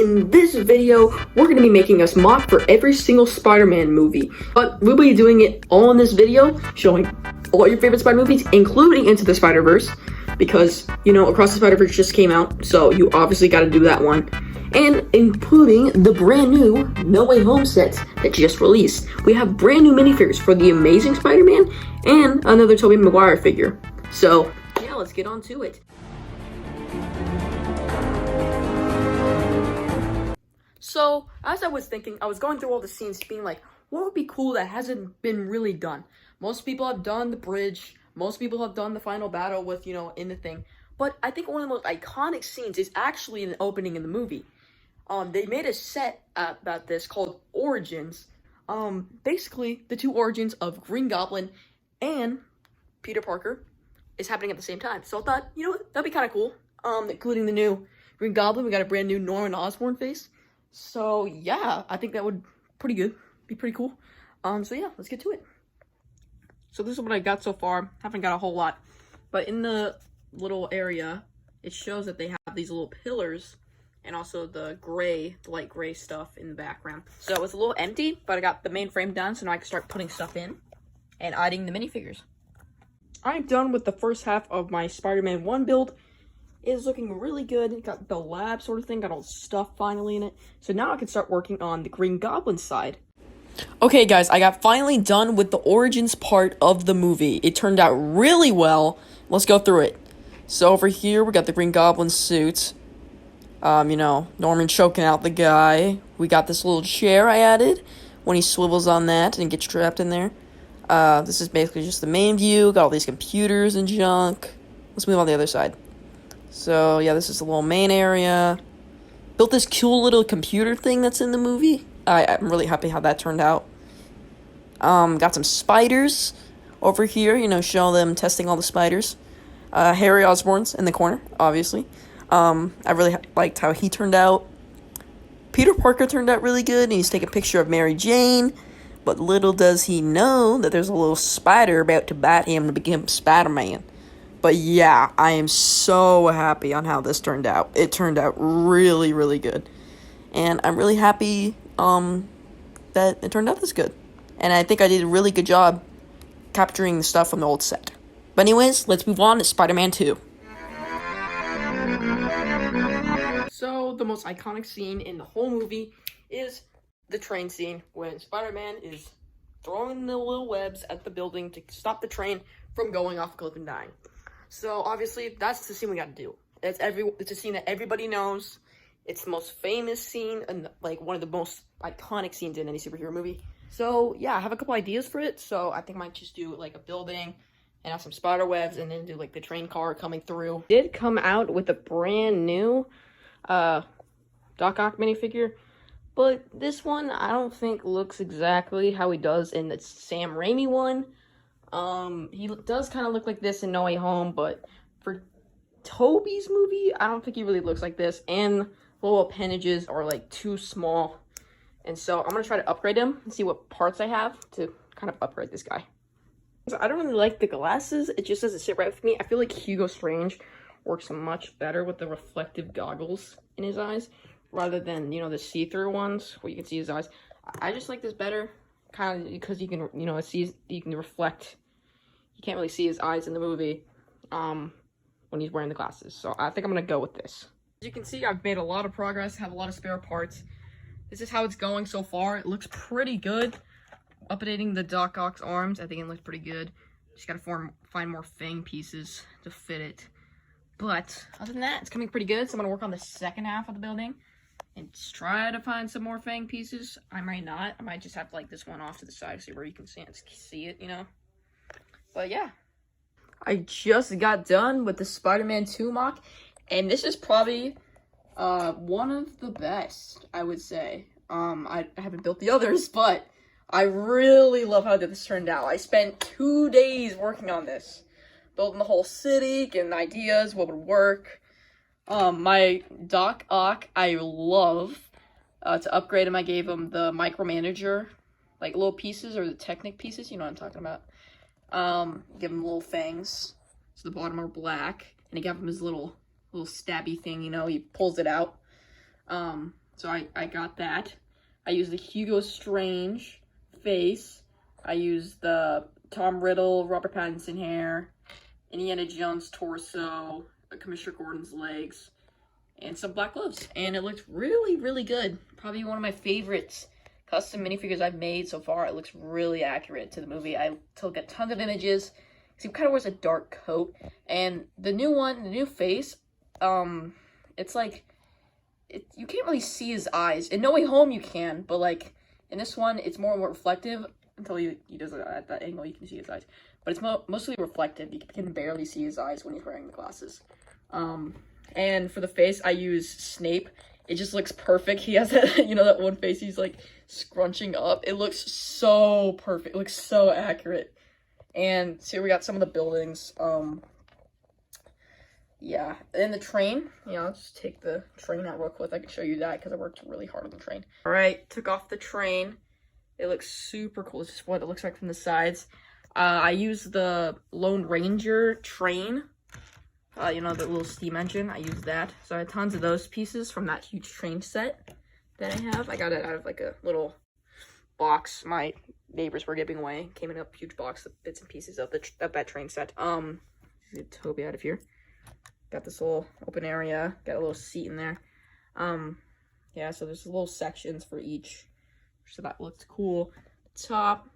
in this video, we're going to be making us mock for every single Spider-Man movie. But we'll be doing it all in this video, showing all your favorite Spider movies, including Into the Spider-Verse. Because, you know, Across the Spider-Verse just came out, so you obviously got to do that one. And including the brand new No Way Home set that just released. We have brand new minifigures for the Amazing Spider-Man and another Tobey Maguire figure. So, yeah, let's get on to it. So, as I was thinking, I was going through all the scenes being like, what would be cool that hasn't been really done? Most people have done the bridge. Most people have done the final battle with, you know, in the thing. But I think one of the most iconic scenes is actually in the opening in the movie. They made a set about this called Origins. Basically, the two origins of Green Goblin and Peter Parker is happening at the same time. So I thought, you know what, that'd be kind of cool. Including the new Green Goblin, we got a brand new Norman Osborn face. So yeah, I think that would be pretty cool. So yeah, let's get to it. So this is what I got so far. Haven't got a whole lot, but in the little area, it shows that they have these little pillars and also the light gray stuff in the background. So it's a little empty, but I got the main frame done, so now I can start putting stuff in and adding the minifigures. I'm done with the first half of my Spider-Man 1 build. It is looking really good. It got the lab sort of thing, got all the stuff finally in it. So now I can start working on the Green Goblin side. Okay guys, I got finally done with the Origins part of the movie. It turned out really well. Let's go through it. So over here, we got the Green Goblin suit. You know, Norman choking out the guy. We got this little chair I added when he swivels on that and gets trapped in there. This is basically just the main view. Got all these computers and junk. Let's move on the other side. So, yeah, this is the little main area. Built this cool little computer thing that's in the movie. I'm really happy how that turned out. Got some spiders over here, you know, show them testing all the spiders. Harry Osborn's in the corner, obviously. I really liked how he turned out. Peter Parker turned out really good, and he's taking a picture of Mary Jane. But little does he know that there's a little spider about to bite him to become Spider-Man. But yeah, I am so happy on how this turned out. It turned out really, really good. And I'm really happy that it turned out this good. And I think I did a really good job capturing the stuff from the old set. But anyways, let's move on to Spider-Man 2. So, the most iconic scene in the whole movie is the train scene when Spider-Man is throwing the little webs at the building to stop the train from going off a cliff and dying. So, obviously, that's the scene we gotta do. It's a scene that everybody knows. It's the most famous scene and, like, one of the most iconic scenes in any superhero movie. So, yeah, I have a couple ideas for it. So, I think I might just do, like, a building and have some spider webs and then do, like, the train car coming through. Did come out with a brand new Doc Ock minifigure. But this one, I don't think looks exactly how he does in the Sam Raimi one. He does kind of look like this in No Way Home, but for Tobey's movie, I don't think he really looks like this, and the little appendages are, like, too small. And so I'm going to try to upgrade him and see what parts I have to kind of upgrade this guy. So I don't really like the glasses. It just doesn't sit right with me. I feel like Hugo Strange works much better with the reflective goggles in his eyes, rather than, you know, the see-through ones where you can see his eyes. I just like this better, kind of because you can, you know, you can reflect. You can't really see his eyes in the movie when he's wearing the glasses. So I think I'm going to go with this. As you can see, I've made a lot of progress, have a lot of spare parts. This is how it's going so far. It looks pretty good. Updating the Doc Ock's arms, I think it looks pretty good. Just got to find more Fang pieces to fit it. But other than that, it's coming pretty good. So I'm going to work on the second half of the building and try to find some more Fang pieces. I might not. I might just have, like, this one off to the side so where you can see it, you know. But yeah. I just got done with the Spider-Man 2 mock. And this is probably one of the best, I would say. I haven't built the others, but I really love how this turned out. I spent 2 days working on this. Building the whole city, getting ideas, what would work. My Doc Ock, I love. To upgrade him, I gave him the micromanager, like little pieces, or the Technic pieces, you know what I'm talking about. Give him little fangs, so the bottom are black, and I gave him his little stabby thing, you know, he pulls it out. So I got that. I used the Hugo Strange face. I used the Tom Riddle, Robert Pattinson hair, Indiana Jones torso, Commissioner Gordon's legs, and some black gloves. And it looked really, really good. Probably one of my favorites custom minifigures I've made so far. It looks really accurate to the movie. I took a ton of images. He kind of wears a dark coat. And the new one, the new face, it's like, you can't really see his eyes. In No Way Home you can, but like, in this one, it's more reflective. Until he does it at that angle, you can see his eyes. But it's mostly reflective. You can barely see his eyes when he's wearing the glasses. And for the face, I use Snape. It just looks perfect. He has that, you know, that one face he's like scrunching up. It looks so perfect. It looks so accurate. And so we got some of the buildings. Yeah. And the train, you know, I'll just take the train out real quick. I can show you that because I worked really hard on the train. All right, took off the train. It looks super cool. This is what it looks like from the sides. I used the Lone Ranger train. You know, the little steam engine. I used that. So I had tons of those pieces from that huge train set that I have. I got it out of like a little box my neighbors were giving away. Came in a huge box of bits and pieces of that train set. Get Toby out of here. Got this little open area. Got a little seat in there. Yeah, so there's little sections for each. So that looks cool. The top.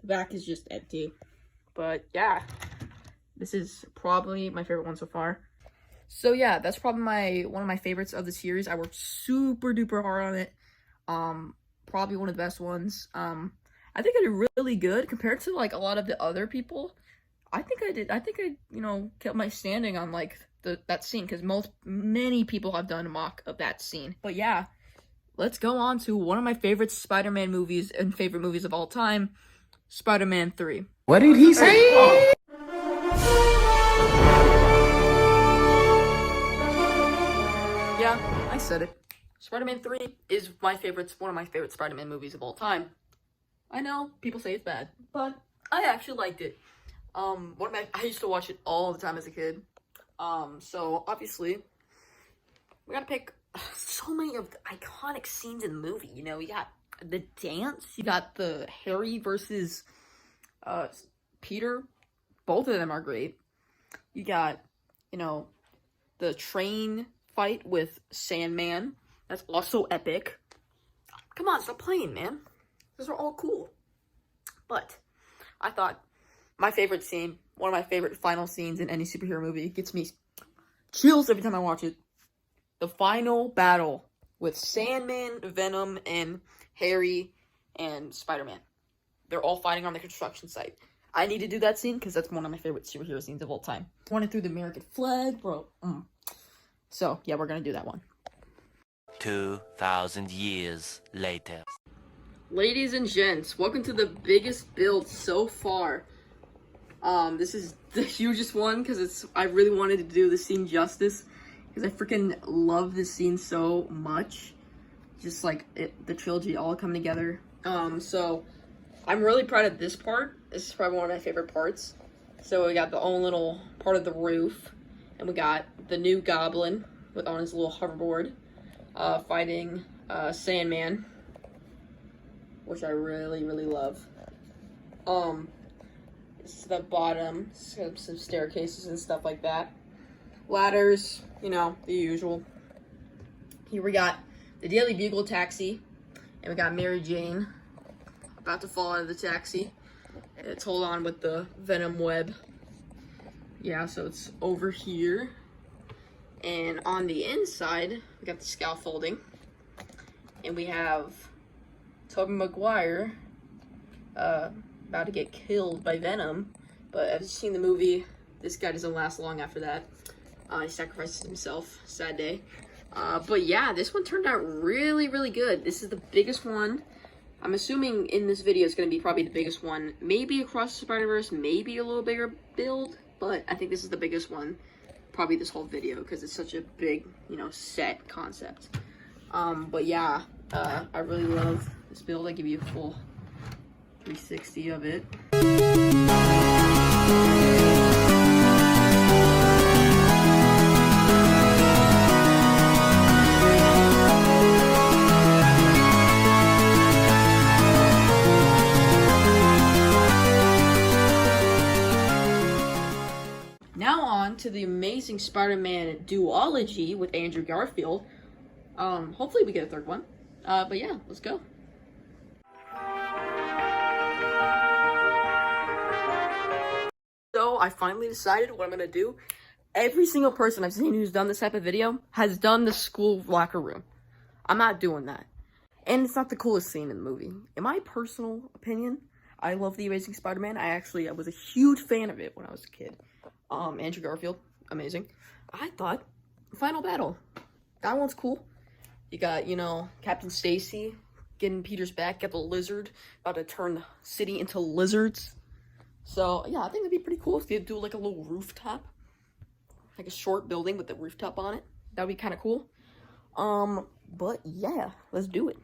The back is just empty. But yeah. This is probably my favorite one so far. So yeah, that's probably one of my favorites of the series. I worked super duper hard on it. Probably one of the best ones. I think I did really good compared to like a lot of the other people. I think I you know, kept my standing on like that scene because many people have done a mock of that scene. But yeah, let's go on to one of my favorite Spider-Man movies and favorite movies of all time, Spider-Man 3. What did he say? Yeah, I said it. Spider-Man 3 is one of my favorite Spider-Man movies of all time. I know, people say it's bad, but I actually liked it. I used to watch it all the time as a kid. So obviously, we gotta pick so many of the iconic scenes in the movie. You know, you got the dance, you got the Harry versus Peter. Both of them are great. You got, you know, the train fight with Sandman. That's also epic. Come on, stop playing, man. Those are all cool. But I thought my favorite scene, one of my favorite final scenes in any superhero movie, gets me chills every time I watch it. The final battle with Sandman, Venom, and Harry and Spider-Man. They're all fighting on the construction site. I need to do that scene because that's one of my favorite superhero scenes of all time. Running through the American flag, bro. So, yeah, we're going to do that one. 2,000 years later. Ladies and gents, welcome to the biggest build so far. This is the hugest one because I really wanted to do the scene justice because I freaking love this scene so much. Just like the trilogy all come together. So I'm really proud of this part. This is probably one of my favorite parts. So we got the own little part of the roof, and we got the new Goblin on his little hoverboard, fighting Sandman, which I really, really love. This is the bottom, some staircases and stuff like that. Ladders, you know, the usual. Here we got the Daily Bugle taxi, and we got Mary Jane about to fall out of the taxi. It's hold on with the Venom web. Yeah, so it's over here. And on the inside, we got the scaffolding. And we have Tobey Maguire about to get killed by Venom. But as you've seen the movie, this guy doesn't last long after that. He sacrifices himself. Sad day. But yeah, this one turned out really, really good. This is the biggest one. I'm assuming in this video it's going to be probably the biggest one. Maybe across the Spider-Verse, maybe a little bigger build. But I think this is the biggest one. Probably this whole video because it's such a big, you know, set concept. But yeah, I really love this build. I give you a full 360 of it. to the Amazing Spider-Man duology with Andrew Garfield. Hopefully we get a third one. But yeah, let's go. So I finally decided what I'm gonna do. Every single person I've seen who's done this type of video has done the school locker room. I'm not doing that. And it's not the coolest scene in the movie. In my personal opinion, I love The Amazing Spider-Man. I was a huge fan of it when I was a kid. Andrew Garfield, amazing. I thought, final battle. That one's cool. You got, you know, Captain Stacy getting Peter's back, got the lizard, about to turn the city into lizards. So, yeah, I think it'd be pretty cool if they do like a little rooftop. Like a short building with the rooftop on it. That would be kind of cool. But yeah, let's do it.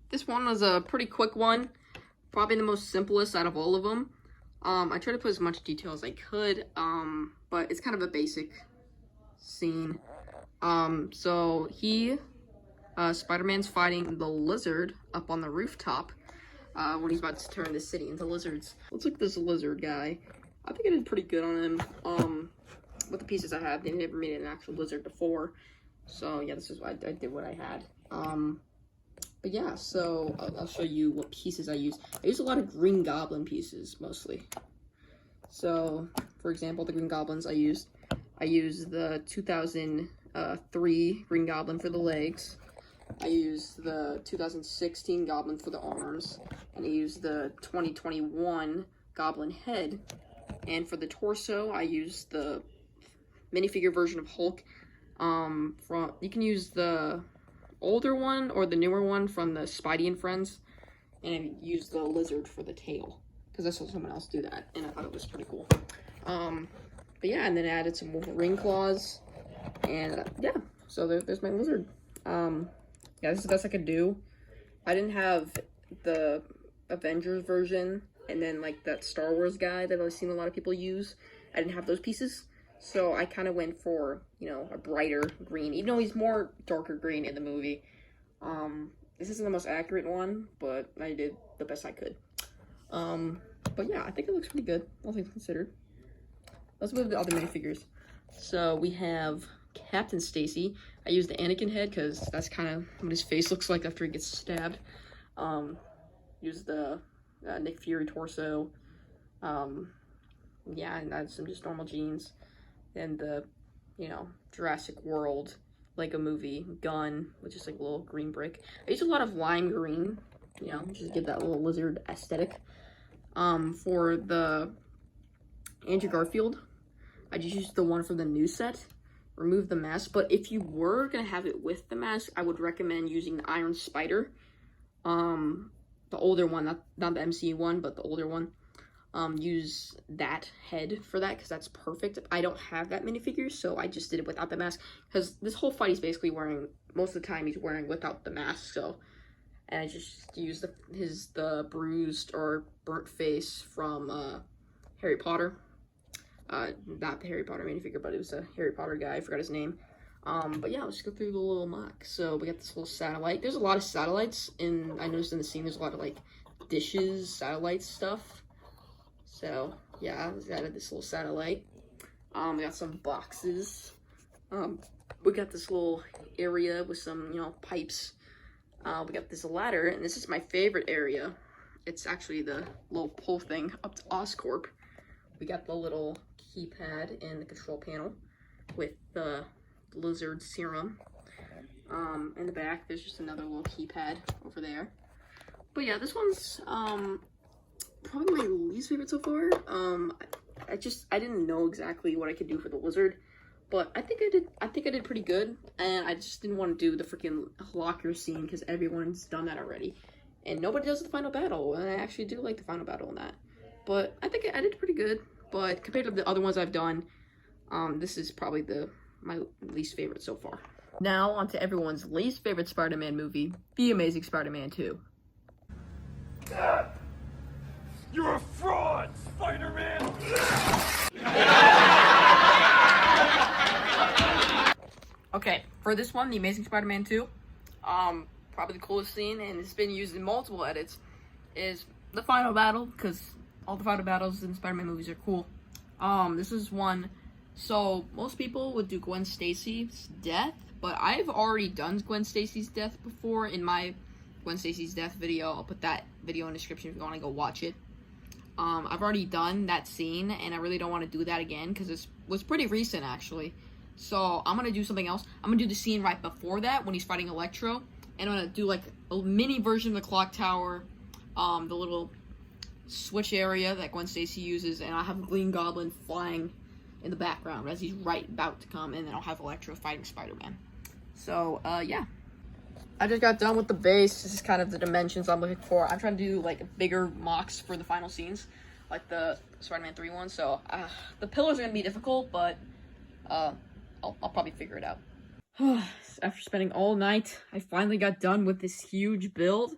This one was a pretty quick one. Probably the most simplest out of all of them. I tried to put as much detail as I could, but it's kind of a basic scene. So Spider-Man's fighting the lizard up on the rooftop when he's about to turn the city into lizards. Let's look at this lizard guy. I think I did pretty good on him. With the pieces I had, they never made an actual lizard before. So yeah, this is why I did what I had. But yeah, so I'll show you what pieces I used. I used a lot of Green Goblin pieces, mostly. So, for example, the Green Goblins I used the 2003 Green Goblin for the legs. I used the 2016 Goblin for the arms. And I used the 2021 Goblin head. And for the torso, I used the minifigure version of Hulk. You can use the older one or the newer one from the Spidey and Friends, and use the lizard for the tail because I saw someone else do that, and I thought it was pretty cool. But yeah, and then I added some Wolverine claws, and yeah, so there's my lizard. Yeah, this is the best I could do. I didn't have the Avengers version, and then like that Star Wars guy that I've seen a lot of people use. I didn't have those pieces. So I kind of went for, you know, a brighter green, even though he's more darker green in the movie. This isn't the most accurate one, but I did the best I could. But yeah, I think it looks pretty good, all things considered. Let's move to the other minifigures. So we have Captain Stacy. I used the Anakin head because that's kind of what his face looks like after he gets stabbed. Used the Nick Fury torso. Yeah, and add some just normal jeans. And the, you know, Jurassic World Lego movie gun, which is like a little green brick. I used a lot of lime green, you know, just give that little lizard aesthetic. For the Andrew Garfield, I just used the one from the new set, remove the mask. But if you were gonna have it with the mask, I would recommend using the Iron Spider, the older one, not the MCU one, but the older one. Use that head for that because that's perfect. I don't have that minifigure, so I just did it without the mask because this whole fight he's basically wearing, most of the time he's wearing without the mask. So, and I just used the bruised or burnt face from Harry Potter. Not the Harry Potter minifigure, but it was a Harry Potter guy. I forgot his name. But yeah, let's go through the little mock. So we got this little satellite. There's a lot of satellites I noticed in the scene. There's a lot of like dishes, satellite stuff. So yeah, I added this little satellite. We got some boxes. We got this little area with some, you know, pipes. We got this ladder, and this is my favorite area. It's actually the little pull thing up to Oscorp. We got the little keypad and the control panel with the lizard serum. In the back, there's just another little keypad over there. But yeah, this one's probably my least favorite so far. I didn't know exactly what I could do for the lizard, but I think I did pretty good, and I just didn't want to do the freaking locker scene because everyone's done that already, and nobody does the final battle, and I actually do like the final battle in that. But I think I did pretty good, but compared to the other ones I've done, this is probably my least favorite so far. Now on to everyone's least favorite Spider-Man movie, The Amazing Spider-Man 2. You're a fraud, Spider-Man! Okay, for this one, The Amazing Spider-Man 2, probably the coolest scene, and it's been used in multiple edits, is the final battle, because all the final battles in Spider-Man movies are cool. This is one So most people would do Gwen Stacy's death, but I've already done Gwen Stacy's death before in my Gwen Stacy's death video. I'll put that video in the description if you want to go watch it. I've already done that scene, and I really don't want to do that again because it was pretty recent, actually. So I'm going to do something else. I'm going to do the scene right before that when he's fighting Electro, and I'm going to do like a mini version of the clock tower, the little switch area that Gwen Stacy uses, and I'll have the Green Goblin flying in the background as he's right about to come, and then I'll have Electro fighting Spider-Man. So, yeah. I just got done with the base. This is kind of the dimensions I'm looking for. I'm trying to do, like, bigger mocks for the final scenes, like the Spider-Man 3 one. So, the pillars are going to be difficult, but I'll probably figure it out. After spending all night, I finally got done with this huge build.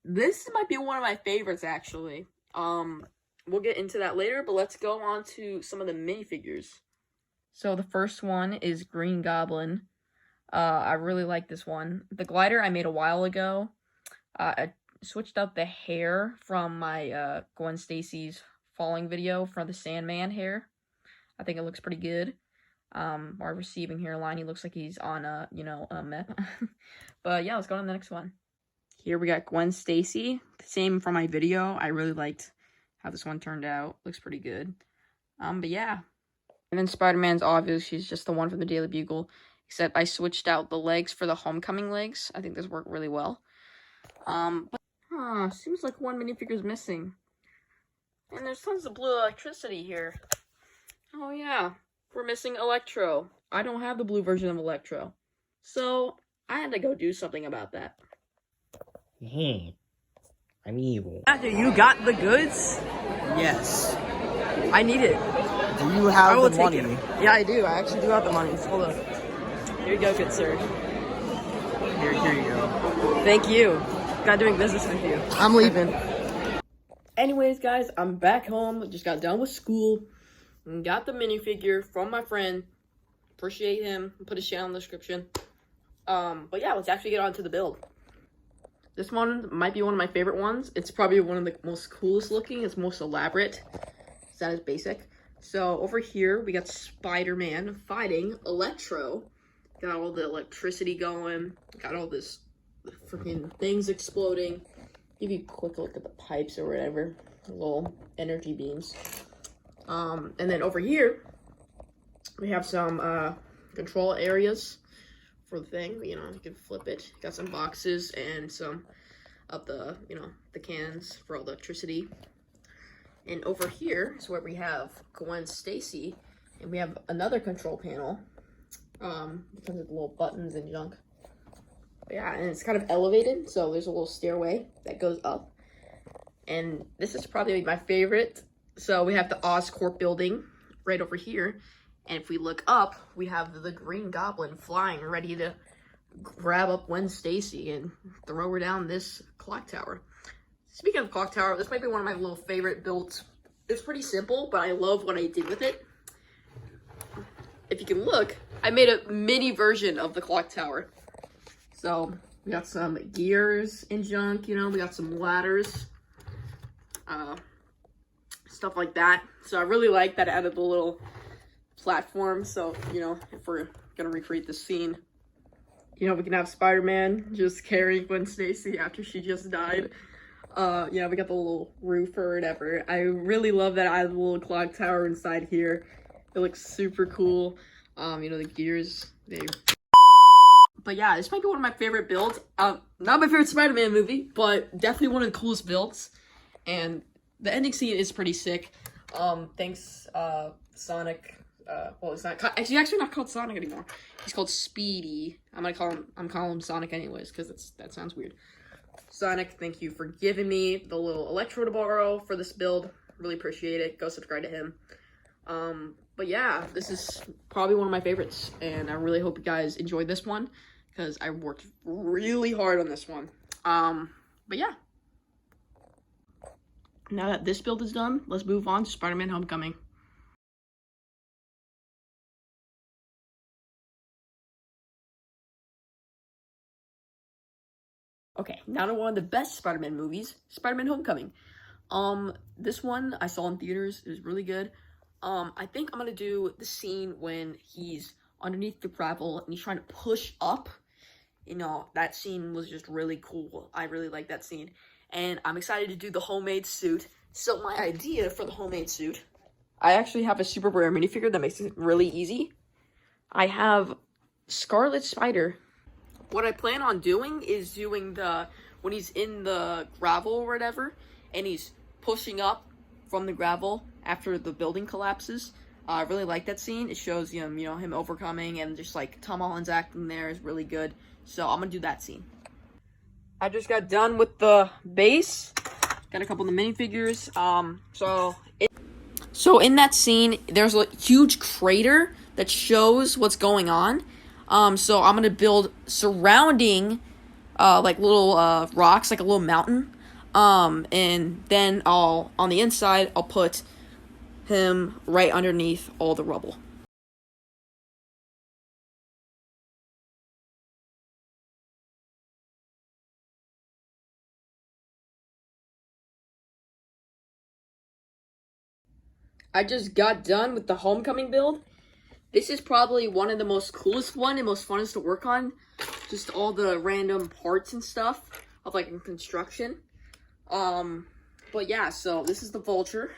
This might be one of my favorites, actually. We'll get into that later, but let's go on to some of the minifigures. So, the first one is Green Goblin. I really like this one. The glider I made a while ago. I switched out the hair from my Gwen Stacy's falling video for the Sandman hair. I think it looks pretty good. Our receiving hairline, he looks like he's on a meth. But yeah, let's go on to the next one. Here we got Gwen Stacy. Same from my video. I really liked how this one turned out. Looks pretty good. But yeah. And then Spider-Man's obvious. She's just the one from the Daily Bugle. Except I switched out the legs for the Homecoming legs. I think this worked really well. Seems like one minifigure's missing. And there's tons of blue electricity here. Oh yeah, we're missing Electro. I don't have the blue version of Electro. So, I had to go do something about that. I'm evil. After you got the goods? Yes. I need it. Do you have the money? Yeah, I do. I actually do have the money. Hold on. Here you go, good sir. Here you go. Thank you. Got doing business with you. I'm leaving. Anyways, guys, I'm back home. Just got done with school. And got the minifigure from my friend. Appreciate him. Put his channel in the description. But yeah, let's actually get on to the build. This one might be one of my favorite ones. It's probably one of the most coolest looking. It's most elaborate. It's not as basic. So over here, we got Spider-Man fighting Electro. Got all the electricity going. Got all this freaking things exploding. Give you a quick look at the pipes or whatever. Little energy beams. And then over here, we have some control areas for the thing. You can flip it. Got some boxes and some of the, the cans for electricity. And over here is where we have Gwen Stacy. And we have another control panel. Because of the little buttons and junk. But yeah, and it's kind of elevated, so there's a little stairway that goes up. And this is probably my favorite. So we have the Oscorp building right over here. And if we look up, we have the Green Goblin flying, ready to grab up Gwen Stacy and throw her down this clock tower. Speaking of clock tower, this might be one of my little favorite builds. It's pretty simple, but I love what I did with it. If you can look, I made a mini version of the clock tower. So, we got some gears and junk, we got some ladders. Stuff like that. So I really like that it added a little platform. So, if we're gonna recreate this scene, we can have Spider-Man just carrying Gwen Stacy after she just died. We got the little roof or whatever. I really love that I have the little clock tower inside here. It looks super cool. The gears, But yeah, this might be one of my favorite builds. Not my favorite Spider-Man movie, but definitely one of the coolest builds. And the ending scene is pretty sick. Thanks, Sonic. Well, it's not. He's actually not called Sonic anymore. He's called Speedy. I'm calling him Sonic anyways, because that sounds weird. Sonic, thank you for giving me the little Electro to borrow for this build. Really appreciate it. Go subscribe to him. But yeah, this is probably one of my favorites, and I really hope you guys enjoyed this one, because I worked really hard on this one. But yeah. Now that this build is done, let's move on to Spider-Man Homecoming. Okay, now to one of the best Spider-Man movies, Spider-Man Homecoming. This one I saw in theaters. It was really good. I think I'm gonna do the scene when he's underneath the gravel and he's trying to push up. You know, that scene was just really cool. I really like that scene. And I'm excited to do the homemade suit. So my idea for the homemade suit, I actually have a super rare minifigure that makes it really easy. I have Scarlet Spider. What I plan on doing is doing when he's in the gravel or whatever, and he's pushing up from the gravel after the building collapses. I really like that scene. It shows him overcoming, and just like Tom Holland's acting there is really good. So I'm gonna do that scene. I just got done with the base. Got a couple of the minifigures. So in that scene, there's a huge crater that shows what's going on. So I'm gonna build surrounding, like little rocks, like a little mountain. And then on the inside, I'll put him right underneath all the rubble. I just got done with the homecoming build. This is probably one of the most coolest and most funnest to work on. Just all the random parts and stuff of like in construction. But yeah, so this is the vulture.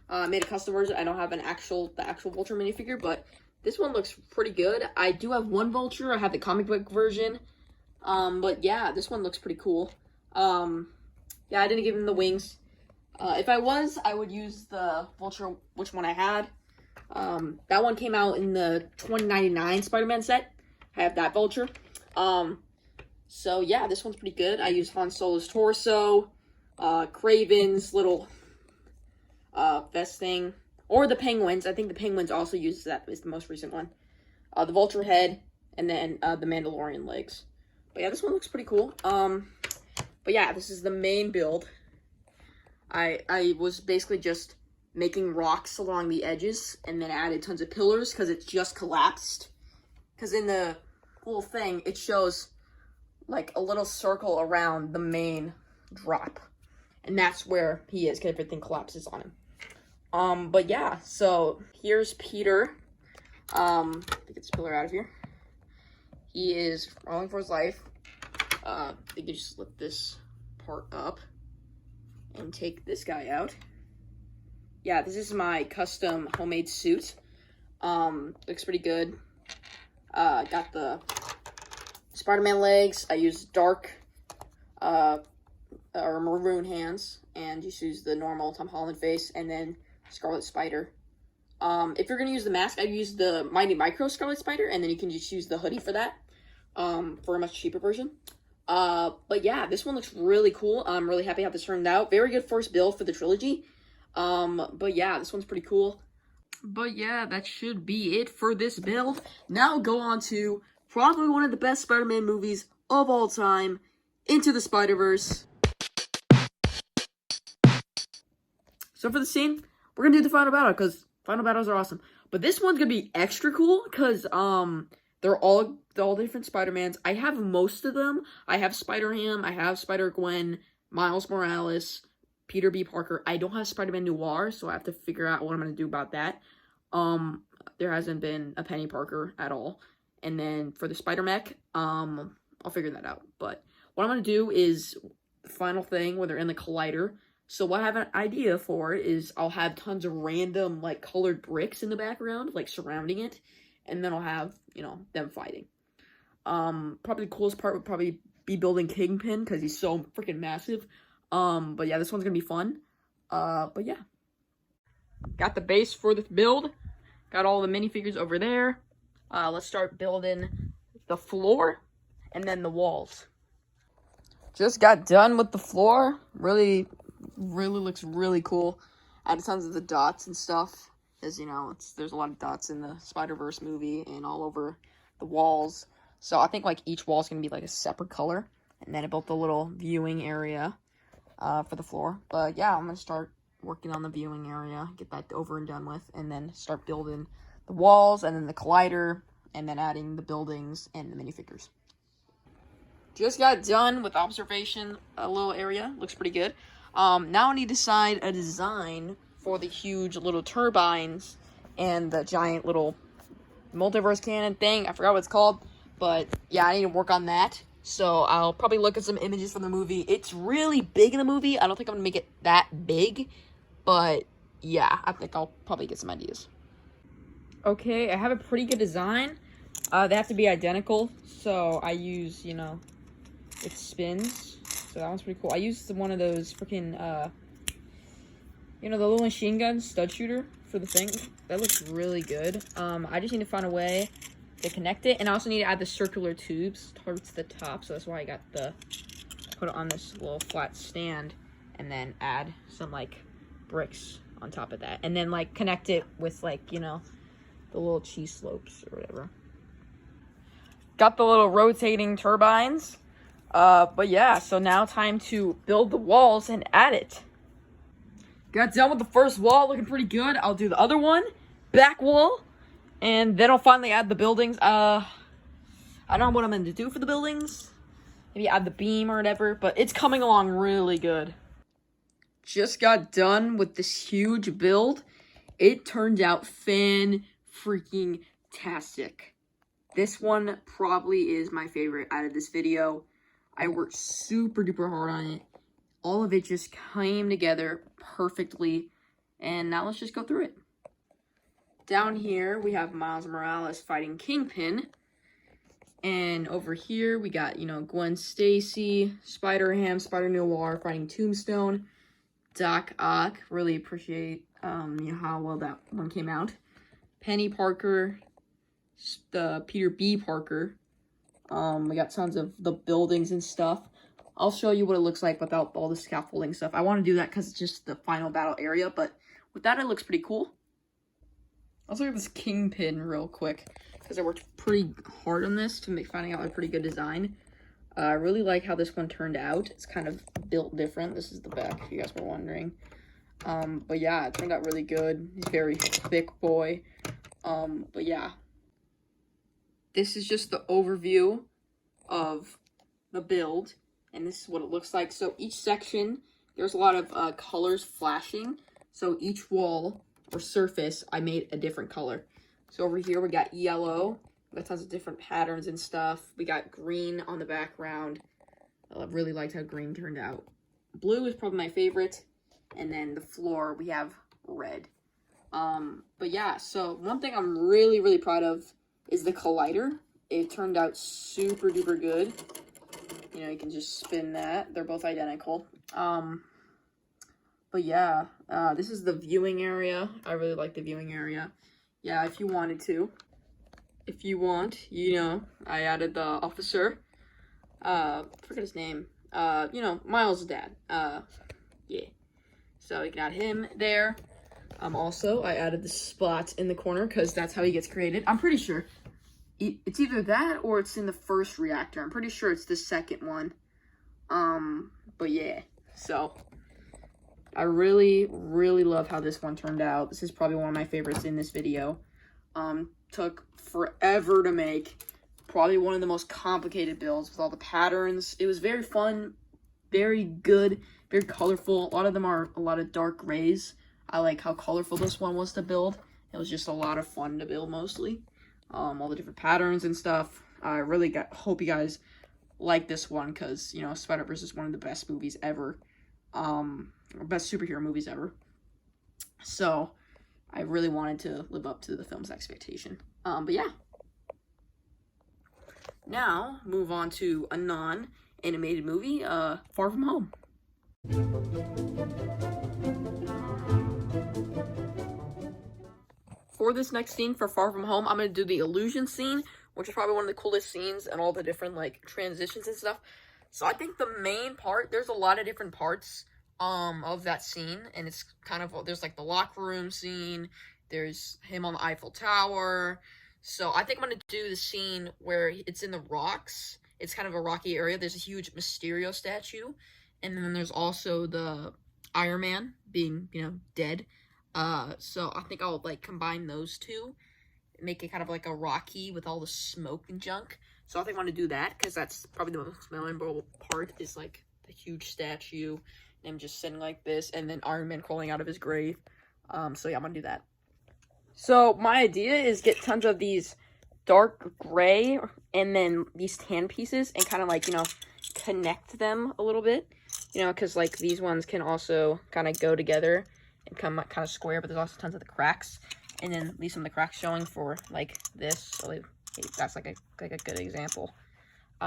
I made a custom version. I don't have the actual vulture minifigure, but this one looks pretty good. I do have one vulture. I have the comic book version. But yeah, this one looks pretty cool. Yeah, I didn't give him the wings. If I would use the vulture, which one I had. That one came out in the 2099 Spider-Man set. I have that vulture. So yeah, this one's pretty good. I used Han Solo's torso, Kraven's little vest thing, or the Penguins. I think the Penguins also uses that. Is the most recent one. The vulture head, and then the Mandalorian legs. But yeah, this one looks pretty cool. But yeah, this is the main build. I was basically just making rocks along the edges, and then added tons of pillars because it just collapsed. Because in the whole thing, it shows like a little circle around the main drop, and that's where he is because everything collapses on him. But yeah, so here's Peter. Get this pillar out of here. He is falling for his life. I think you just lift this part up and take this guy out. Yeah, this is my custom homemade suit. Looks pretty good. Got the Spider-Man legs. I use dark or maroon hands, and just use the normal Tom Holland face, and then Scarlet Spider. If you're gonna use the mask, I'd use the Mighty Micro Scarlet Spider, and then you can just use the hoodie for that, for a much cheaper version. But yeah, this one looks really cool. I'm really happy how this turned out. Very good first build for the trilogy. But yeah, this one's pretty cool. But yeah, that should be it for this build. Now go on to probably one of the best Spider-Man movies of all time, Into the Spider-Verse. So for the scene, we're gonna do the final battle, because final battles are awesome. But this one's gonna be extra cool, because, they're all different Spider-Mans. I have most of them. I have Spider-Ham, I have Spider-Gwen, Miles Morales, Peter B. Parker. I don't have Spider-Man Noir, so I have to figure out what I'm going to do about that. There hasn't been a Penny Parker at all. And then for the Spider-Mech, I'll figure that out. But what I'm going to do is the final thing where they're in the collider. So what I have an idea for is I'll have tons of random, like, colored bricks in the background, like, surrounding it. And then I'll have, them fighting. Probably the coolest part would probably be building Kingpin, because he's so freaking massive. But yeah, this one's gonna be fun. But yeah. Got the base for this build. Got all the minifigures over there. Let's start building the floor and then the walls. Just got done with the floor. Really looks really cool. Added tons of the dots and stuff. As there's a lot of dots in the Spider-Verse movie and all over the walls. So I think like each wall is gonna be like a separate color. And then I built the little viewing area for the floor. But yeah, I'm gonna start working on the viewing area, get that over and done with, and then start building the walls and then the collider, and then adding the buildings and the minifigures. Just got done with observation, a little area. Looks pretty good. Now I need to decide a design for the huge little turbines and the giant little multiverse cannon thing. I forgot what it's called, but yeah, I need to work on that. So I'll probably look at some images from the movie. It's really big in the movie. I don't think I'm gonna make it that big, but yeah, I think I'll probably get some ideas. Okay, I have a pretty good design. They have to be identical, so I use, you know, it spins. So that one's pretty cool. I used one of those freaking, you know, the little machine gun stud shooter for the thing. That looks really good. I just need to find a way to connect it, and I also need to add the circular tubes towards the top. So that's why I got put it on this little flat stand, and then add some like bricks on top of that, and then like connect it with like, you know, the little cheese slopes or whatever. Got the little rotating turbines. But yeah, so now time to build the walls and add it. Got done with the first wall, looking pretty good. I'll do the other one, back wall, and then I'll finally add the buildings. I don't know what I'm going to do for the buildings. Maybe add the beam or whatever, but it's coming along really good. Just got done with this huge build. It turned out fan-freaking-tastic. This one probably is my favorite out of this video. I worked super duper hard on it. All of it just came together perfectly. And now let's just go through it. Down here, we have Miles Morales fighting Kingpin. And over here, we got, you know, Gwen Stacy, Spider-Ham, Spider-Noir fighting Tombstone. Doc Ock, really appreciate you know, how well that one came out. Penny Parker, the Peter B. Parker. We got tons of the buildings and stuff. I'll show you what it looks like without all the scaffolding stuff. I want to do that because it's just the final battle area, but with that, it looks pretty cool. Let's look at this Kingpin real quick, because I worked pretty hard on this to finding out a pretty good design. I really like how this one turned out. It's kind of built different. This is the back, if you guys were wondering. But yeah, it turned out really good. He's a very thick boy. But yeah. This is just the overview of the build, and this is what it looks like. So each section, there's a lot of colors flashing. So each wall or surface, I made a different color. So over here, we got yellow. We got tons of different patterns and stuff. We got green on the background. I really liked how green turned out. Blue is probably my favorite. And then the floor, we have red. But yeah, so one thing I'm really, really proud of is the collider. It turned out super duper good. You know, you can just spin that. They're both identical. But yeah, this is the viewing area. I really like the viewing area. Yeah, if you wanted to. If you want, you know, I added the officer. Forget his name. You know, Miles' dad. Yeah. So you can add him there. Also, I added the spots in the corner because that's how he gets created. I'm pretty sure it's either that or it's in the first reactor. I'm pretty sure it's the second one. But yeah, so I really, really love how this one turned out. This is probably one of my favorites in this video. Took forever to make. Probably one of the most complicated builds with all the patterns. It was very fun, very good, very colorful. A lot of them are a lot of dark grays. I like how colorful this one was to build. It was just a lot of fun to build mostly. All the different patterns and stuff. I really hope you guys like this one because, you know, Spider-Verse is one of the best movies ever. Best superhero movies ever. So, I really wanted to live up to the film's expectation. But yeah. Now, move on to a non-animated movie, Far From Home. For this next scene for Far From Home, I'm going to do the illusion scene, which is probably one of the coolest scenes and all the different, like, transitions and stuff. So I think the main part, there's a lot of different parts of that scene, and it's kind of, there's, like, the locker room scene, there's him on the Eiffel Tower. So I think I'm going to do the scene where it's in the rocks. It's kind of a rocky area. There's a huge Mysterio statue, and then there's also the Iron Man being, you know, dead. So I think I'll, like, combine those two, make it kind of like a Rocky with all the smoke and junk. So I think I want to do that, because that's probably the most memorable part, is, like, the huge statue, and him just sitting like this, and then Iron Man crawling out of his grave. So yeah, I'm gonna do that. So my idea is get tons of these dark gray and then these tan pieces and kind of like, connect them a little bit, because like these ones can also kind of go together and come kind of square, but there's also tons of the cracks, and then leave some of the cracks showing for like this. So that's like a good example.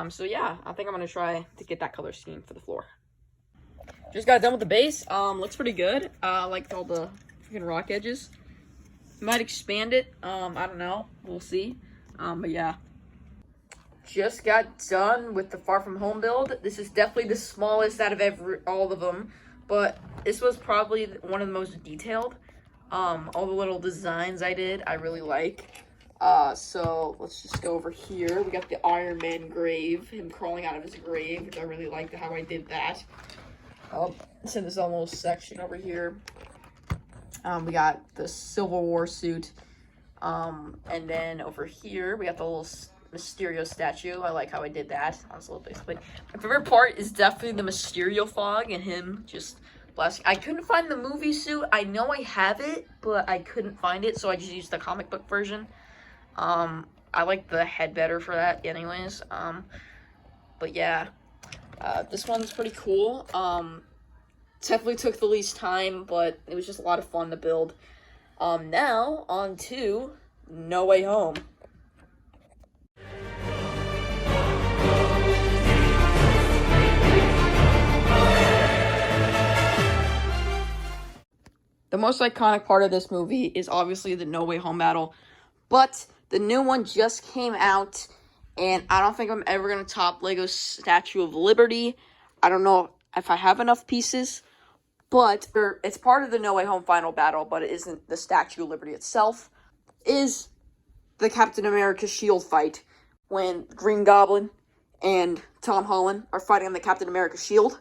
So yeah, I think I'm gonna try to get that color scheme for the floor. Just got done with the base. Looks pretty good. Like all the freaking rock edges. Might expand it. I don't know. We'll see. But yeah. Just got done with the Far From Home build. This is definitely the smallest out of all of them, but this was probably one of the most detailed. All the little designs I did, I really like. So let's just go over here. We got the Iron Man grave, him crawling out of his grave, which I really liked how I did that. It's in this little section over here. We got the Civil War suit. And then over here, we got the little Mysterio statue. I like how I did that. Basically, my favorite part is definitely the Mysterio fog and him just blasting. I couldn't find the movie suit. I know I have it, but I couldn't find it, so I just used the comic book version. I like the head better for that anyways. But yeah, this one's pretty cool. Definitely took the least time, but it was just a lot of fun to build. Now, on to No Way Home. The most iconic part of this movie is obviously the No Way Home battle, but the new one just came out, and I don't think I'm ever going to top LEGO's Statue of Liberty. I don't know if I have enough pieces, but it's part of the No Way Home final battle, but it isn't the Statue of Liberty itself. Is the Captain America shield fight when Green Goblin and Tom Holland are fighting on the Captain America shield.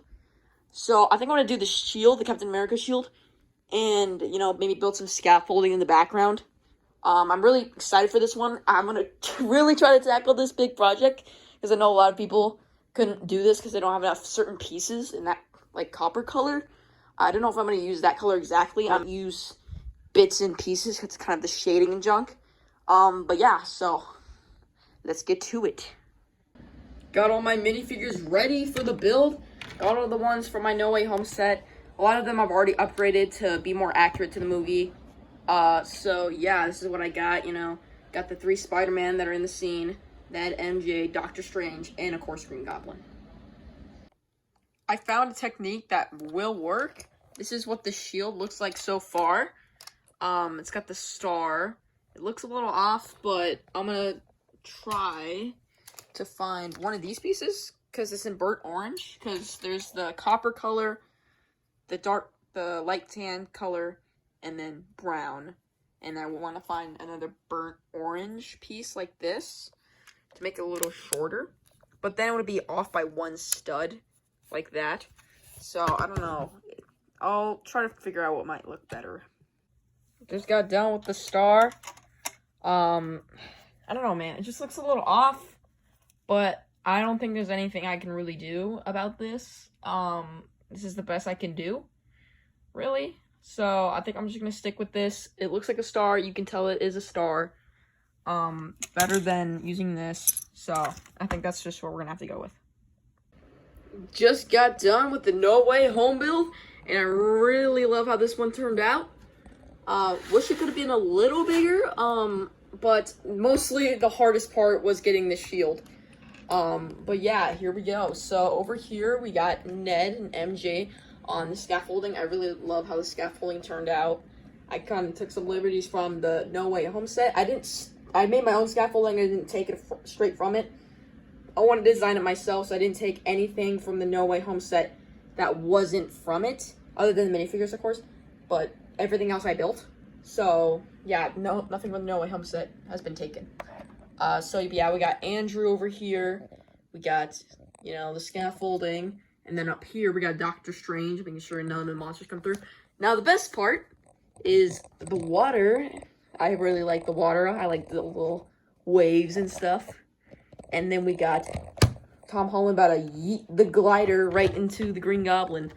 So I think I'm going to do the shield, the Captain America shield, and, maybe build some scaffolding in the background. I'm really excited for this one. I'm going to really try to tackle this big project, because I know a lot of people couldn't do this because they don't have enough certain pieces in that, like, copper color. I don't know if I'm going to use that color exactly. I'm going to use bits and pieces, because it's kind of the shading and junk. But yeah, so let's get to it. Got all my minifigures ready for the build. Got all the ones from my No Way Home set. A lot of them I've already upgraded to be more accurate to the movie. So yeah, this is what I got, Got the 3 Spider-Man that are in the scene. Ned, MJ, Doctor Strange, and of course Green Goblin. I found a technique that will work. This is what the shield looks like so far. It's got the star. It looks a little off, but I'm gonna try to find one of these pieces, because it's in burnt orange, because there's the copper color, the light tan color, and then brown. And I want to find another burnt orange piece like this to make it a little shorter. But then it would be off by 1 stud, like that. So, I don't know. I'll try to figure out what might look better. Just got done with the star. I don't know, man. It just looks a little off. But I don't think there's anything I can really do about this. This is the best I can do, really. So I think I'm just going to stick with this. It looks like a star. You can tell it is a star. Better than using this. So I think that's just what we're going to have to go with. Just got done with the No Way Home build, and I really love how this one turned out. Wish it could have been a little bigger, but mostly the hardest part was getting the shield. But yeah, here we go. So over here we got Ned and MJ on the scaffolding. I really love how the scaffolding turned out. I kind of took some liberties from the No Way Home set. I made my own scaffolding. I didn't take it straight from it. I wanted to design it myself, so I didn't take anything from the No Way Home set that wasn't from it, other than the minifigures, of course, but everything else I built. So yeah, nothing from the No Way Home set has been taken. So yeah, we got Andrew over here. We got, the scaffolding. And then up here, we got Doctor Strange, making sure none of the monsters come through. Now, the best part is the water. I really like the water. I like the little waves and stuff. And then we got Tom Holland about to yeet the glider right into the Green Goblin.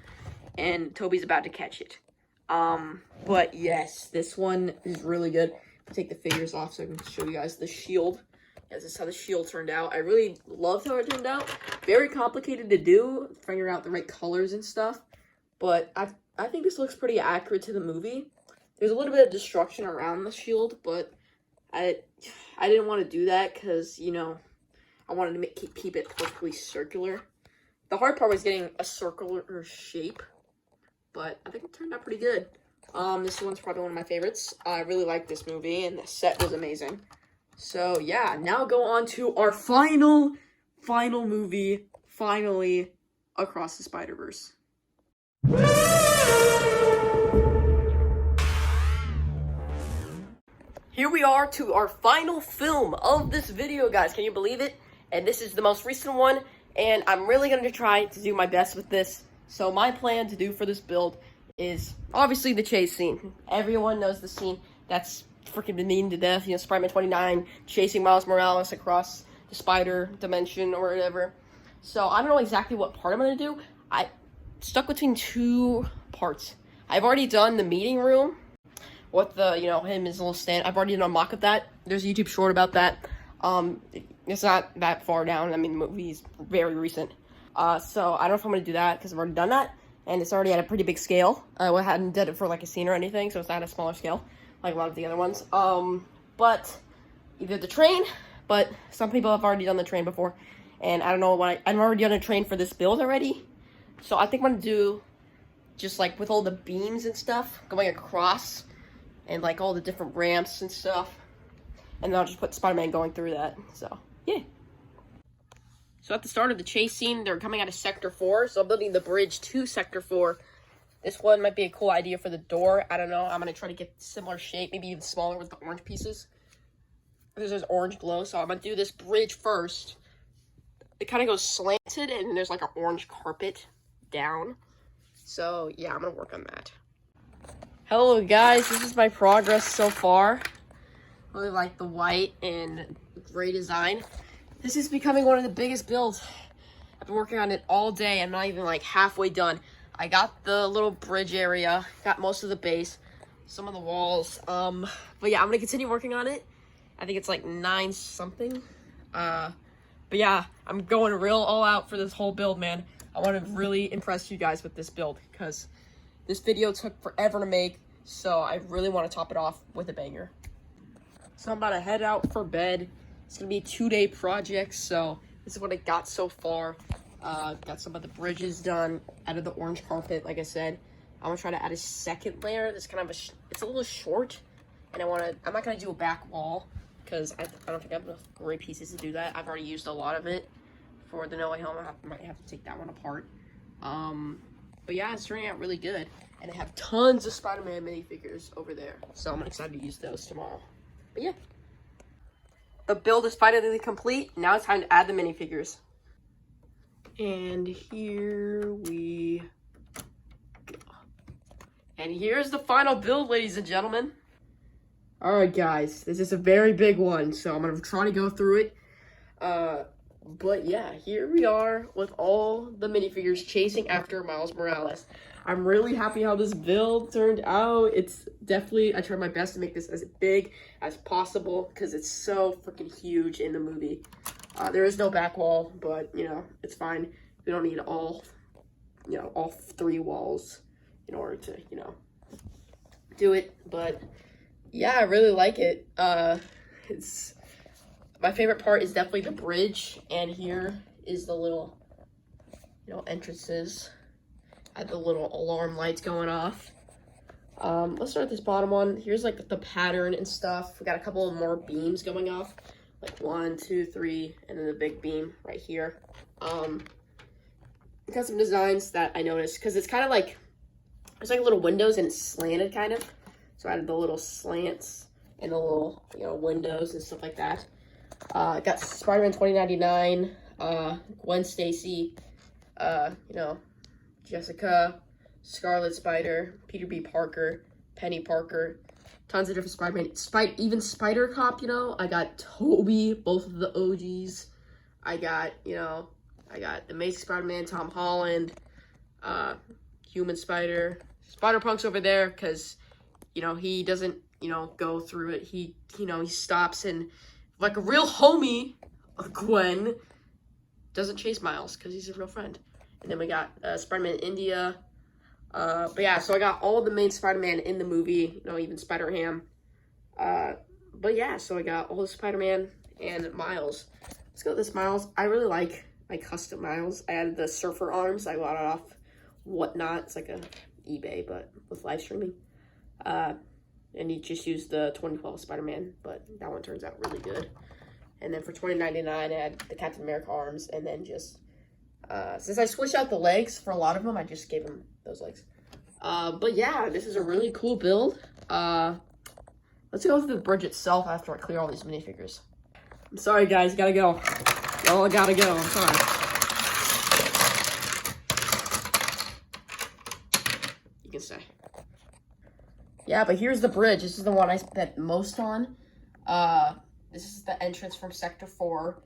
And Toby's about to catch it. But yes, this one is really good. Take the figures off so I can show you guys the shield. Yes, this is how the shield turned out. I really loved how it turned out. Very complicated to do, figuring out the right colors and stuff. But I think this looks pretty accurate to the movie. There's a little bit of destruction around the shield, but I didn't want to do that because, you know, I wanted to keep it perfectly circular. The hard part was getting a circular shape, but I think it turned out pretty good. This one's probably one of my favorites. I really liked this movie, and the set was amazing. So, yeah, now go on to our final movie, finally, Across the Spider-Verse. Here we are to our final film of this video, guys. Can you believe it? And this is the most recent one, and I'm really going to try to do my best with this. So my plan to do for this build is obviously the chase scene. Everyone knows the scene. That's freaking been mean to death. You know, Spider-Man 29 chasing Miles Morales across the spider dimension or whatever. So I don't know exactly what part I'm going to do. I stuck between two parts. I've already done the meeting room with the, you know, him, his little stand. I've already done a mock of that. There's a YouTube short about that. It's not that far down. I mean, the movie's very recent. So I don't know if I'm going to do that because I've already done that. And it's already at a pretty big scale. I hadn't done it for like a scene or anything, so it's not a smaller scale like a lot of the other ones. But either the train, but some people have already done the train before. And I don't know what I've already done a train for this build already. So I think I'm going to do just like with all the beams and stuff going across and like all the different ramps and stuff. And then I'll just put Spider-Man going through that. So, yeah. So at the start of the chase scene, they're coming out of Sector 4. So I'm building the bridge to Sector 4. This one might be a cool idea for the door. I don't know. I'm going to try to get similar shape, maybe even smaller with the orange pieces. There's orange glow, so I'm going to do this bridge first. It kind of goes slanted, and there's like an orange carpet down. So, yeah, I'm going to work on that. Hello, guys. This is my progress so far. Really like the white and gray design. This is becoming one of the biggest builds. I've been working on it all day. I'm not even like halfway done. I got the little bridge area, got most of the base, some of the walls. But yeah, I'm gonna continue working on it. I think it's like 9 something. But yeah, I'm going real all out for this whole build, man. I want to really impress you guys with this build because this video took forever to make. So I really want to top it off with a banger. So I'm about to head out for bed. It's going to be a 2-day project, so this is what I got so far. Got some of the bridges done out of the orange carpet, like I said. I'm going to try to add a second layer. That's kind of it's a little short, and I'm not going to do a back wall, because I don't think I have enough gray pieces to do that. I've already used a lot of it for the No Way Home. I might have to take that one apart. But yeah, it's turning out really good. And I have tons of Spider-Man minifigures over there, so I'm excited to use those tomorrow. But yeah. The build is finally complete. Now it's time to add the minifigures. And here we go. And here's the final build, ladies and gentlemen. Alright, guys. This is a very big one, so I'm going to try to go through it. But yeah, here we are with all the minifigures chasing after Miles Morales. I'm really happy how this build turned out. It's definitely, I tried my best to make this as big as possible because it's so freaking huge in the movie. There is no back wall, but, you know, it's fine. We don't need all 3 walls in order to, you know, do it. But, yeah, I really like it. My favorite part is definitely the bridge, and here is the little, you know, entrances. I have the little alarm lights going off. Let's start with this bottom one. Here's like the pattern and stuff. We got a couple of more beams going off, like 1, 2, 3, and then the big beam right here. Got some designs that I noticed because it's kind of like there's like little windows and it's slanted kind of. So I added the little slants and the little, you know, windows and stuff like that. Got Spider-Man 2099, Gwen Stacy, you know, Jessica, Scarlet Spider, Peter B. Parker, Penny Parker, tons of different Spider-Man, even Spider-Cop, you know. I got Toby, both of the OGs. I got Amazing Spider-Man, Tom Holland, Human Spider, Spider-Punk's over there because, you know, he doesn't, you know, go through it. He stops and, like a real homie, Gwen doesn't chase Miles because he's a real friend. And then we got Spider-Man in India. But yeah, so I got all the main Spider-Man in the movie, you know, even Spider-Ham. But yeah, so I got all the Spider-Man and Miles. Let's go with this Miles. I really like my custom Miles. I added the surfer arms. I got it off Whatnot. It's like a eBay, but with live streaming. And you just use the 2012 Spider-Man, but that one turns out really good. And then for $20.99, I had the Captain America arms, and then just, since I switched out the legs for a lot of them, I just gave them those legs. But yeah, this is a really cool build. Let's go through the bridge itself after I clear all these minifigures. I'm sorry, guys, gotta go. Y'all gotta go, I'm sorry. You can stay. Yeah, but here's the bridge. This is the one I spent most on. This is the entrance from Sector 4.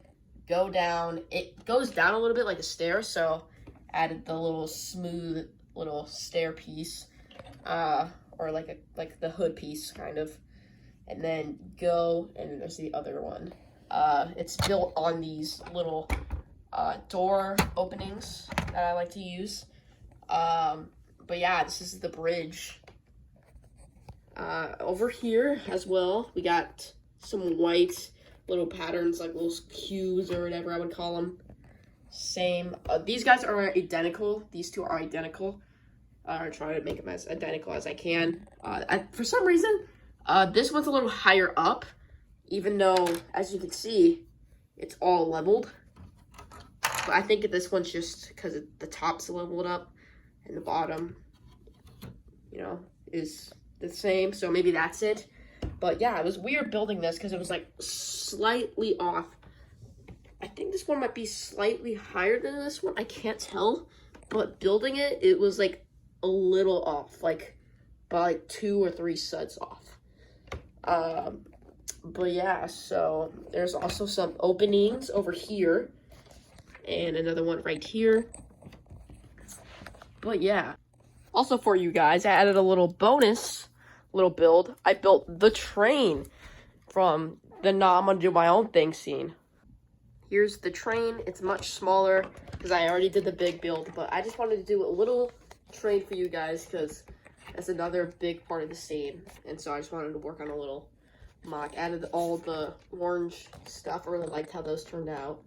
Go down. It goes down a little bit like a stair, so added the little smooth little stair piece. Or like the hood piece, kind of. And then go, and there's the other one. It's built on these little door openings that I like to use. But yeah, this is the bridge. Over here as well, we got some white little patterns, like little cues or whatever I would call them. Same. These guys are identical. These two are identical. I try to make them as identical as I can. For some reason, this one's a little higher up, even though, as you can see, it's all leveled. But I think this one's just because the top's leveled up and the bottom, you know, is the same. So maybe that's it. But yeah, it was weird building this because it was like slightly off. I think this one might be slightly higher than this one. I can't tell. But building it, it was like a little off, like by like 2 or 3 studs off. But yeah, so there's also some openings over here and another one right here. But yeah, also for you guys, I added a little bonus little build. I built the train from the "Nah, I'm gonna do my own thing" scene. Here's the train. It's much smaller because I already did the big build, but I just wanted to do a little train for you guys because that's another big part of the scene. And so I just wanted to work on a little mock. Added all the orange stuff. I really liked how those turned out.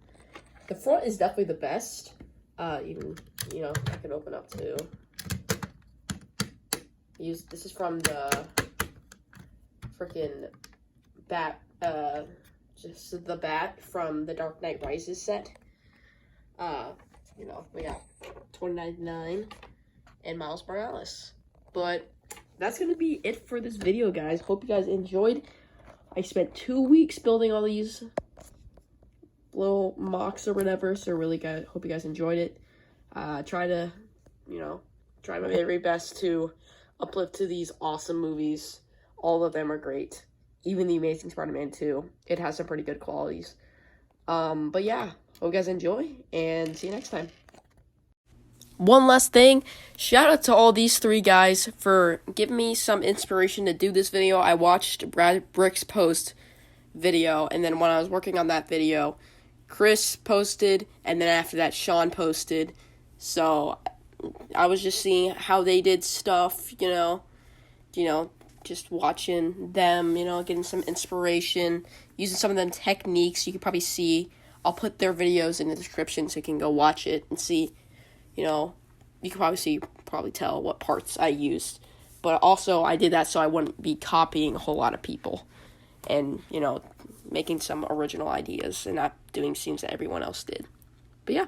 The front is definitely the best. Even, you know, I can open up too. This is from the freaking bat, just the bat from the Dark Knight Rises set. You know, we got $29.99 and Miles Morales. But that's gonna be it for this video, guys. Hope you guys enjoyed. I spent 2 weeks building all these little mocks or whatever, so really hope you guys enjoyed it. Try to, you know, try my very best to uplift to these awesome movies. All of them are great. Even The Amazing Spider-Man 2. It has some pretty good qualities. But yeah, hope you guys enjoy, and see you next time. One last thing, shout out to all these 3 guys for giving me some inspiration to do this video. I watched Brad Brick's post video, and then when I was working on that video, Chris posted, and then after that, Sean posted. So I was just seeing how they did stuff, you know, just watching them, you know, getting some inspiration, using some of them techniques. You can probably see, I'll put their videos in the description so you can go watch it and see, you know, you can probably tell what parts I used. But also, I did that so I wouldn't be copying a whole lot of people and, you know, making some original ideas and not doing scenes that everyone else did. But yeah.